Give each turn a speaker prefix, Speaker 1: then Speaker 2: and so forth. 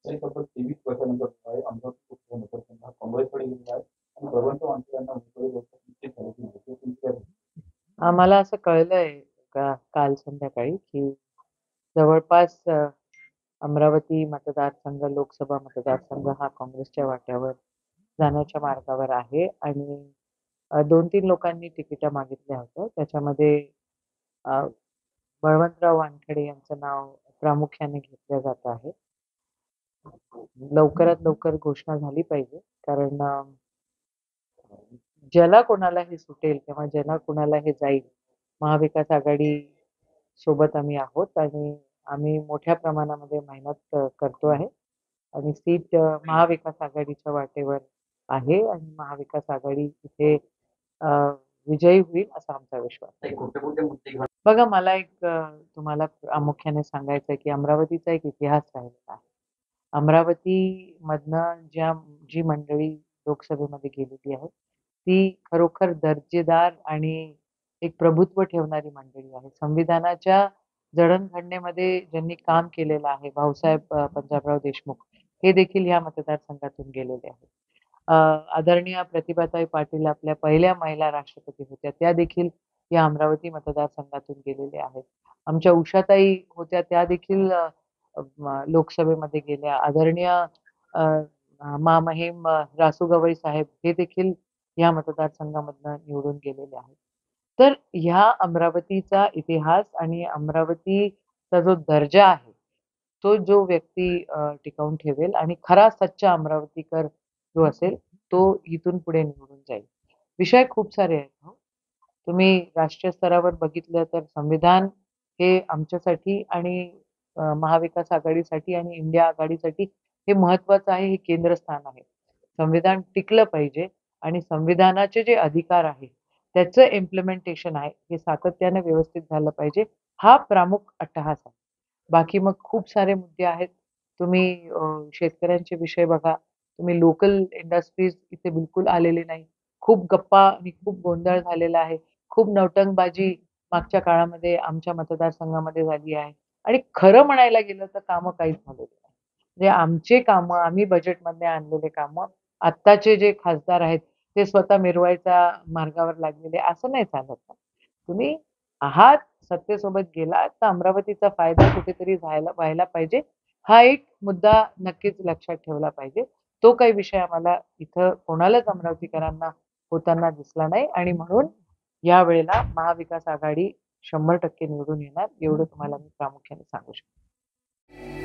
Speaker 1: तरी तब्बल 23 वर्षानंतर आहे अमरावती लोकसभा मतदारसंघ काँग्रेसकडे गेलेला आहे आणि बळवंत वानखेडे यांना उमेदवारी देण्यात निश्चित झालेली आहे. ते तुमची काय
Speaker 2: आम्हाला असं कळलंय काल संध्याकाळी की जवळपास अमरावती मतदारसंघ, लोकसभा मतदारसंघ हा काँग्रेसच्या वाट्यावर जाण्याच्या मार्गावर आहे आणि 2-3 लोकांनी तिकिटं मागितल्या होत्या. त्याच्यामध्ये अ, बळवंतराव वानखेडे यांचं नाव प्रामुख्याने घेतलं जात आहे. लवकरात लवकर घोषणा झाली पाहिजे. कारण ज्याला कोणाला हे सुटेल किंवा ज्याला कोणाला हे जाईल, महाविकास आघाडी सोबत आम्ही आहोत आणि आम्ही मोठ्या प्रमाणामध्ये मेहनत करतो आहे आणि सीट महाविकास आघाडीच्या वाटेवर आहे आणि महाविकास आघाडी इथे अ, विजयी होईल असा आमचा विश्वास आहे.
Speaker 1: कोणते मुद्दे घेऊन
Speaker 2: बघा मला एक तुम्हाला प्रामुख्याने सांगायचं आहे की अमरावतीचा एक इतिहास राहिलेला आहे. अमरावतीमधनं जी मंडळी लोकसभेमध्ये गेलेली आहे, ती खरोखर दर्जेदार आणि एक प्रभुत्व ठेवणारी मंडळी आहे. संविधानाच्या जडणघडणीमध्ये ज्यांनी काम केलेलं आहे, भाऊसाहेब पंजाबराव देशमुख हे देखील ह्या मतदारसंघातून गेलेले आहेत. अ, आदरणीय प्रतिभाताई पाटील आपल्या पहिल्या महिला राष्ट्रपती होत्या. त्या देखील या अमरावती मतदारसंघातून गेलेल्या आहेत. आमच्या उषाताई होत्या त्या देखील लोकसभेमध्ये गेल्या. आदरणीय अ, महामहिम रासू गवई साहेब हे देखील या मतदारसंघामधनं निवडून गेलेले आहेत. तर ह्या अमरावतीचा इतिहास आणि अमरावतीचा जो दर्जा आहे, तो जो व्यक्ती टिकवून ठेवेल आणि खरा सच्चा अमरावतीकर जो असेल, तो इथून पुढे निवडून जाईल. विषय खूप सारे आहेत हो. तुम्ही राष्ट्रीय स्तरावर बघितलं तर संविधान हे आमच्यासाठी आणि महाविकास आघाडीसाठी आणि इंडिया आघाडीसाठी हे महत्वाचं आहे, हे केंद्रस्थान आहे. संविधान टिकलं पाहिजे आणि संविधानाचे जे अधिकार आहे, त्याचं इम्प्लिमेंटेशन आहे, हे सातत्याने व्यवस्थित झालं पाहिजे. हा प्रमुख अट्टहास आहे. बाकी मग खूप सारे मुद्दे आहेत. तुम्ही शेतकऱ्यांचे विषय बघा. तुम्ही लोकल इंडस्ट्रीज इथे बिलकुल आलेले नाही. खूप गप्पा आणि खूप गोंधळ झालेला आहे. खूप नौटंकबाजी मागच्या काळामध्ये आमच्या मतदारसंघामध्ये झाली आहे आणि खरं म्हणायला गेलं तर कामं काहीच झालेली नाही. म्हणजे आमचे कामं, आम्ही बजेटमधले आणलेले कामं, आत्ताचे जे खासदार आहेत, ते स्वतः मिरवायच्या मार्गावर लागलेले, असं नाही चालत ना. तुम्ही आहात, सत्तेसोबत गेलात, तर अमरावतीचा फायदा कुठेतरी व्हायला पाहिजे. हा एक मुद्दा नक्कीच लक्षात ठेवला पाहिजे. तो काही विषय आम्हाला इथं कोणालाच अमरावतीकरांना होताना दिसला नाही आणि म्हणून यावेळेला महाविकास आघाडी 100% निवडून येणार, एवढं तुम्हाला मी प्रामुख्याने सांगू शकते.